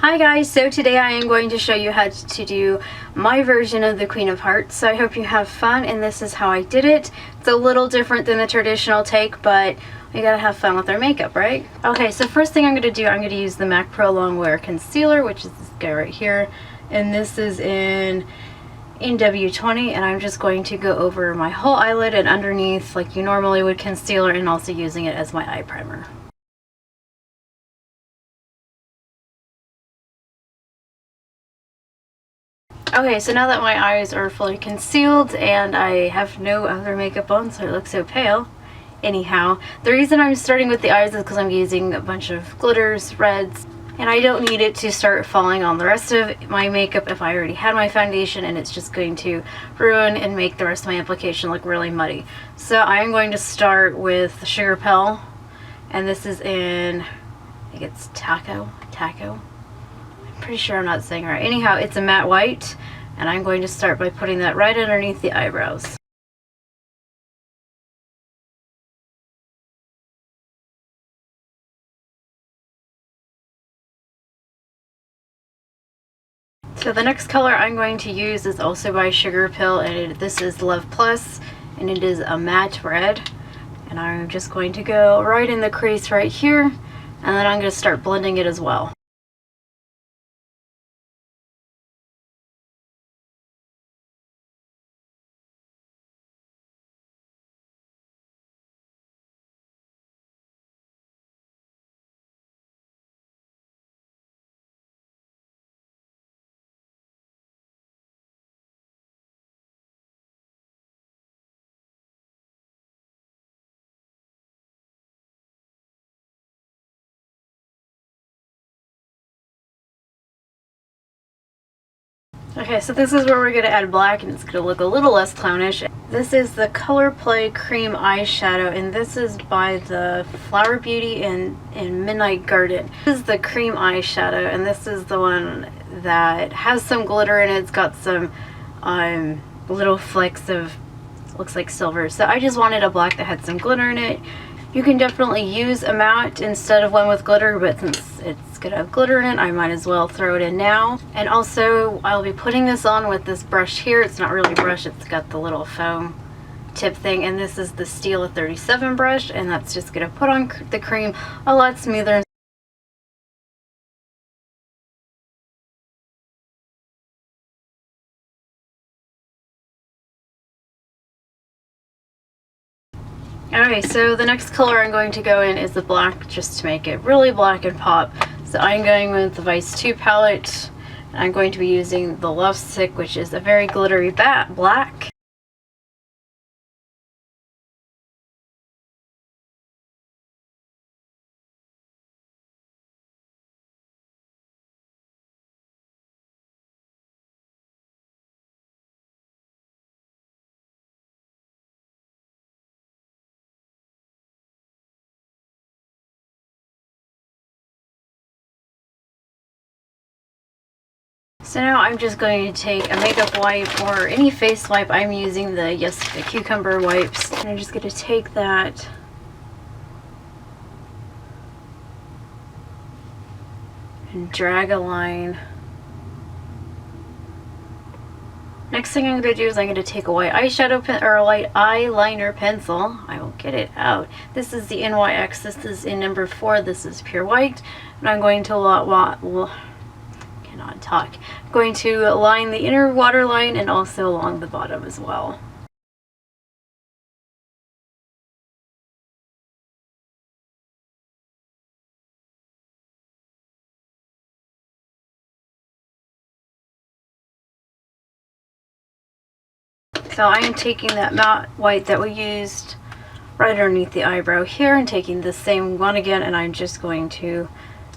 Hi guys, so today I am going to show you how to do my version of the Queen of Hearts. So I hope you have fun, and this is how I did it. It's a little different than the traditional take, but we gotta have fun with our makeup, right? Okay, so first thing I'm gonna do, I'm gonna use the MAC Pro Longwear Concealer, which is this guy right here. And this is in W20, and I'm just going to go over my whole eyelid and underneath like you normally would concealer, and also using it as my eye primer. Okay, so now that my eyes are fully concealed and I have no other makeup on, so I look so pale. Anyhow, the reason I'm starting with the eyes is because I'm using a bunch of glitters, reds, and I don't need it to start falling on the rest of my makeup if I already had my foundation, and it's just going to ruin and make the rest of my application look really muddy. So I'm going to start with Sugarpill, and this is in, I think it's TAKO. Pretty sure I'm not saying it right. Anyhow, it's a matte white, and I'm going to start by putting that right underneath the eyebrows. So the next color I'm going to use is also by Sugarpill, and this is Love Plus, and it is a matte red. And I'm just going to go right in the crease right here, and then I'm going to start blending it as well. Okay, so this is where we're going to add black, and it's going to look a little less clownish. This is the Color Play Cream Eyeshadow, and this is by the Flower Beauty in Midnight Garden. This is the cream eyeshadow, and this is the one that has some glitter in it. It's got some little flecks of, looks like silver. So I just wanted a black that had some glitter in it. You can definitely use a matte instead of one with glitter, but since it's gonna have glitter in it, I might as well throw it in now. And also, I'll be putting this on with this brush here. It's not really a brush, it's got the little foam tip thing, and this is the Steel 37 brush, and that's just gonna put on the cream a lot smoother. Alright, so the next color I'm going to go in is the black, just to make it really black and pop. So I'm going with the Vice 2 palette. I'm going to be using the Lustre, which is a very glittery black. So now I'm just going to take a makeup wipe or any face wipe. I'm using the the Cucumber wipes. And I'm just going to take that and drag a line. Next thing I'm going to do is I'm going to take a white eyeshadow pen or a white eyeliner pencil. I will get it out. This is the NYX. This is in number 4. This is pure white. And I'm going to I'm going to line the inner waterline and also along the bottom as well. So I am taking that matte white that we used right underneath the eyebrow here and taking the same one again, and I'm just going to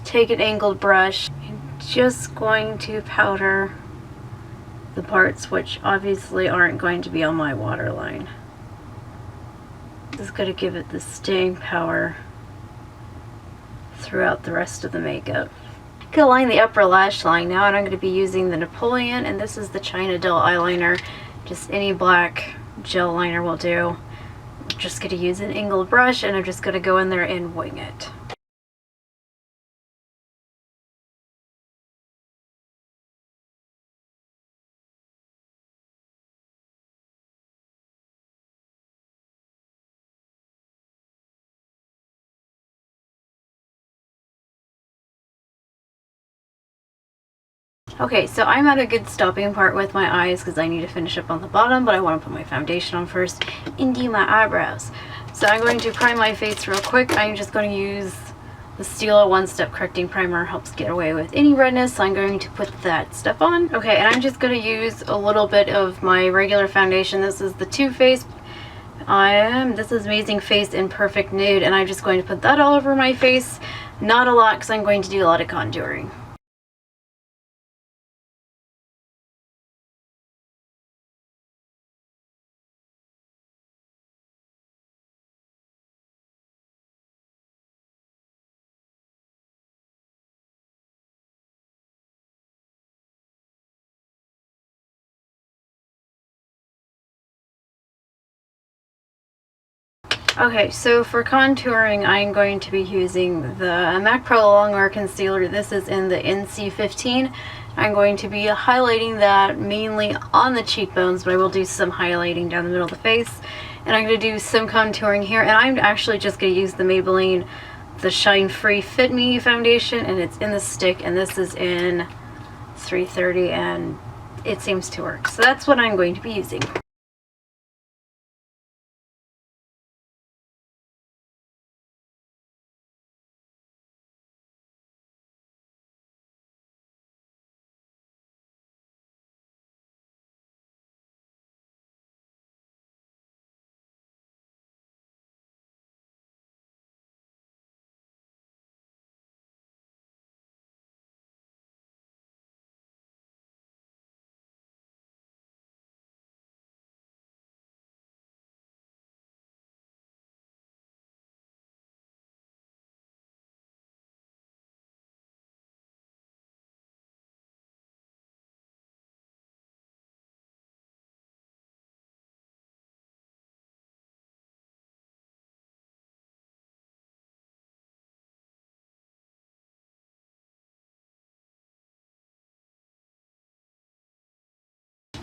take an angled brush and just going to powder the parts which obviously aren't going to be on my waterline. This is going to give it the staying power throughout the rest of the makeup. I'm going to line the upper lash line now, and I'm going to be using the Napoleon, and this is the China Doll eyeliner. Just any black gel liner will do. I'm just going to use an angled brush, and I'm just going to go in there and wing it. Okay, so I'm at a good stopping part with my eyes because I need to finish up on the bottom, but I want to put my foundation on first and do my eyebrows. So I'm going to prime my face real quick. I'm just going to use the Stila One Step Correcting Primer. Helps get away with any redness, so I'm going to put that stuff on. Okay, and I'm just going to use a little bit of my regular foundation. This is the Too Faced. This is Amazing Face in Perfect Nude, and I'm just going to put that all over my face. Not a lot because I'm going to do a lot of contouring. Okay, so for contouring, I'm going to be using the MAC Pro Longwear Concealer. This is in the NC15. I'm going to be highlighting that mainly on the cheekbones, but I will do some highlighting down the middle of the face. And I'm going to do some contouring here, and I'm actually just going to use the Maybelline, the Shine Free Fit Me foundation, and it's in the stick, and this is in 330, and it seems to work. So that's what I'm going to be using.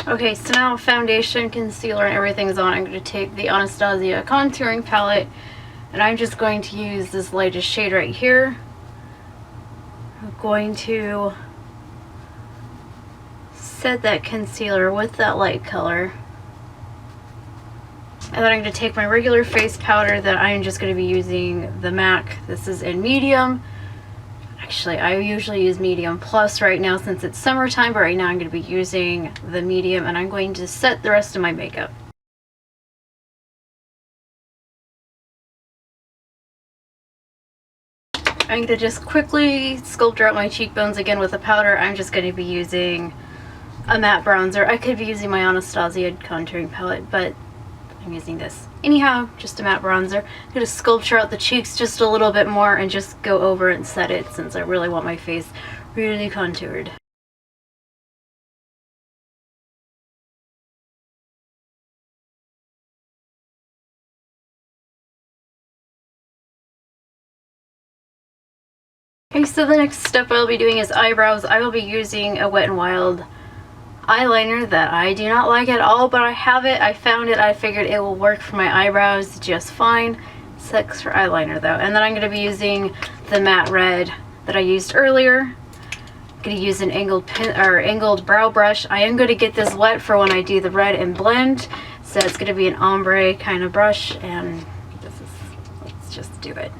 Okay, so now foundation, concealer, and everything's on. I'm going to take the Anastasia contouring palette, and I'm just going to use this lightest shade right here. I'm going to set that concealer with that light color. And then I'm going to take my regular face powder that I'm just going to be using the MAC. This is in medium. Actually, I usually use medium plus right now since it's summertime, but right now I'm going to be using the medium, and I'm going to set the rest of my makeup. I'm going to just quickly sculpt out my cheekbones again with a powder. I'm just going to be using a matte bronzer. I could be using my Anastasia contouring palette, but I'm using this. Anyhow, just a matte bronzer. I'm going to sculpture out the cheeks just a little bit more and just go over and set it since I really want my face really contoured. Okay, so the next step I'll be doing is eyebrows. I will be using a Wet n Wild eyeliner that I do not like at all, but I have it, I found it, I figured it will work for my eyebrows just fine. Sucks for eyeliner though. And then I'm going to be using the matte red that I used earlier. I'm going to use an angled brow brush. I am going to get this wet for when I do the red and blend, so it's going to be an ombre kind of brush, and let's just do it.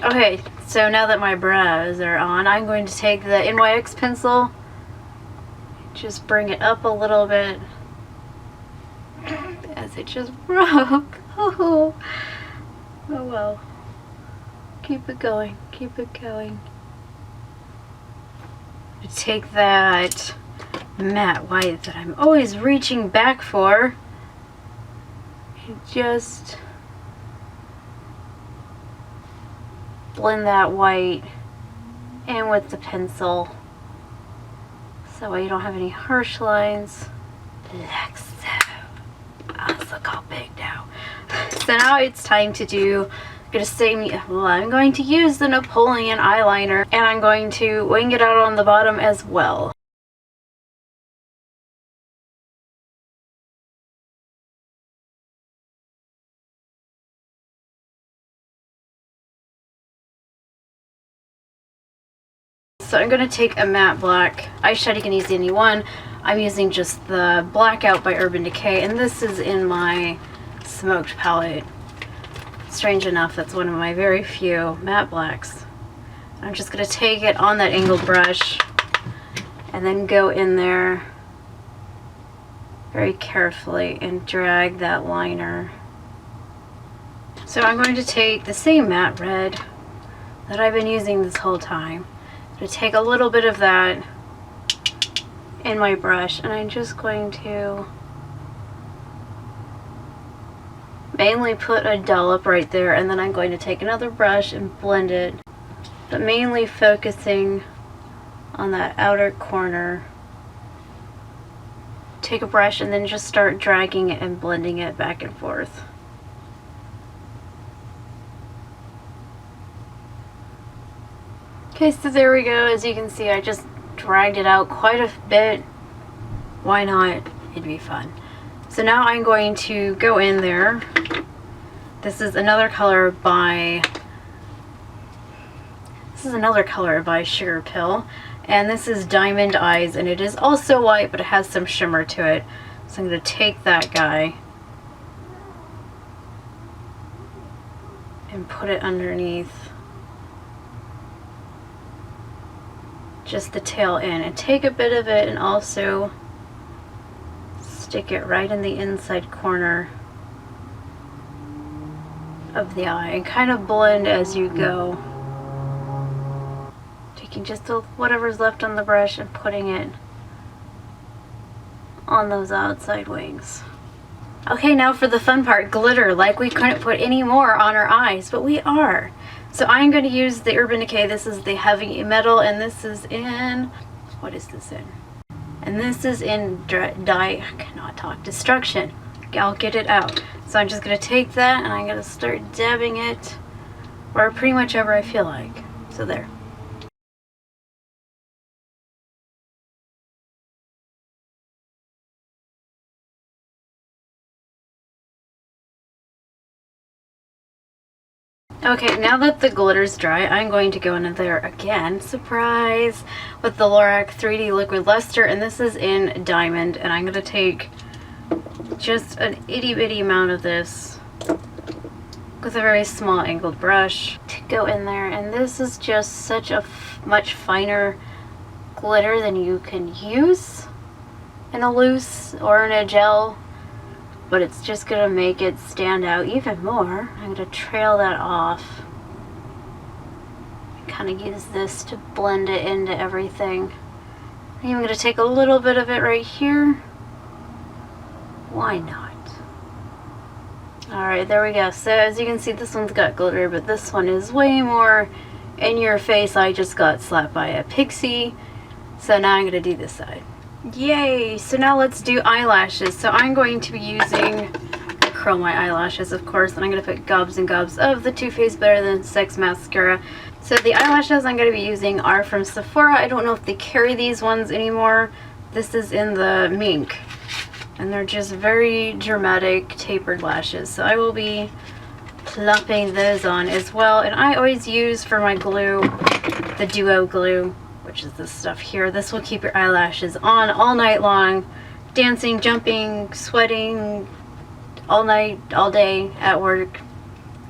Okay, so now that my brows are on, I'm going to take the NYX pencil, just bring it up a little bit, as it just broke. Oh well. Keep it going, keep it going. Take that matte white that I'm always reaching back for, and just blend that white in with the pencil so you don't have any harsh lines, like so. Oh, look how big now. So now it's time to do, I'm going to use the Napoleon eyeliner, and I'm going to wing it out on the bottom as well. So I'm going to take a matte black eyeshadow. You can use any one. I'm using just the Blackout by Urban Decay, and this is in my smoked palette. Strange enough, that's one of my very few matte blacks. I'm just going to take it on that angled brush and then go in there very carefully and drag that liner. So I'm going to take the same matte red that I've been using this whole time. I'm going to take a little bit of that in my brush, and I'm just going to mainly put a dollop right there, and then I'm going to take another brush and blend it, but mainly focusing on that outer corner. Take a brush and then just start dragging it and blending it back and forth. Okay, so there we go. As you can see, I just dragged it out quite a bit. Why not? It'd be fun. So now I'm going to go in there. This is another color by Sugarpill, and this is Diamond Eyes, and it is also white, but it has some shimmer to it. So I'm going to take that guy and put it underneath just the tail end, and take a bit of it and also stick it right in the inside corner of the eye, and kind of blend as you go, taking just whatever's left on the brush and putting it on those outside wings. Okay, now for the fun part, glitter. Like we couldn't put any more on our eyes, but we are. So I'm going to use the Urban Decay. This is the Heavy Metal, and this is in, what is this in? And this is in I cannot talk, Destruction. I'll get it out. So I'm just going to take that and I'm going to start dabbing it or pretty much ever I feel like. So there. Okay, now that the glitter's dry, I'm going to go in there again, surprise, with the LORAC 3D Liquid Lustre, and this is in Diamond, and I'm going to take just an itty bitty amount of this with a very small angled brush to go in there, and this is just such a much finer glitter than you can use in a loose or in a gel. But it's just going to make it stand out even more. I'm going to trail that off. Kind of use this to blend it into everything. I'm even going to take a little bit of it right here. Why not? Alright, there we go. So as you can see, this one's got glitter, but this one is way more in your face. I just got slapped by a pixie. So now I'm going to do this side. Yay! So now let's do eyelashes. So I'm going to be using curl my eyelashes, of course, and I'm going to put gobs and gobs of the Too Faced Better Than Sex mascara. So the eyelashes I'm going to be using are from Sephora. I don't know if they carry these ones anymore. This is in the mink, and they're just very dramatic tapered lashes. So I will be plumping those on as well. And I always use for my glue the Duo glue, which is this stuff here. This will keep your eyelashes on all night long, dancing, jumping, sweating, all night, all day, at work.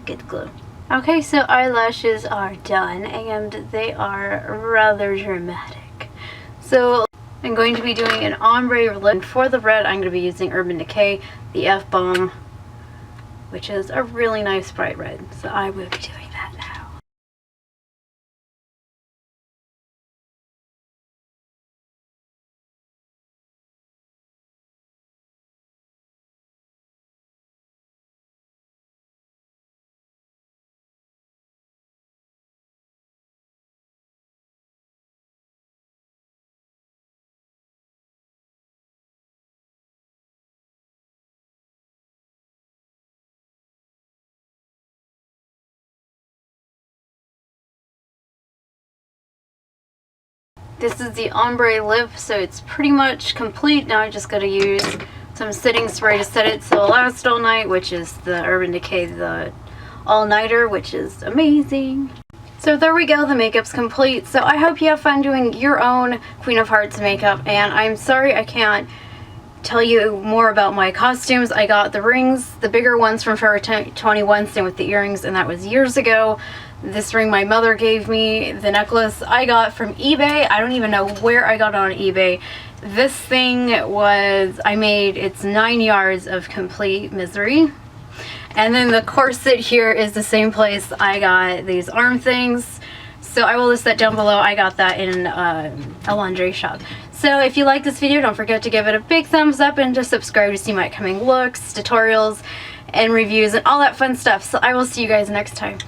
Get the glue. Okay, so eyelashes are done and they are rather dramatic. So I'm going to be doing an ombre lip. For the red, I'm going to be using Urban Decay, the F-Bomb, which is a really nice bright red. So I will be doing that now. This is the ombre lip, so it's pretty much complete. Now I just gotta use some setting spray to set it so it'll last all night, which is the Urban Decay, the all-nighter, which is amazing. So there we go, the makeup's complete. So I hope you have fun doing your own Queen of Hearts makeup, and I'm sorry I can't tell you more about my costumes. I got the rings, the bigger ones from Forever 21, same with the earrings, and that was years ago. This ring my mother gave me. The necklace I got from eBay. I don't even know where I got it on eBay. This thing was, it's 9 yards of complete misery. And then the corset here is the same place I got these arm things. So I will list that down below. I got that in a lingerie shop. So if you like this video, don't forget to give it a big thumbs up and to subscribe to see my upcoming looks, tutorials, and reviews, and all that fun stuff. So I will see you guys next time.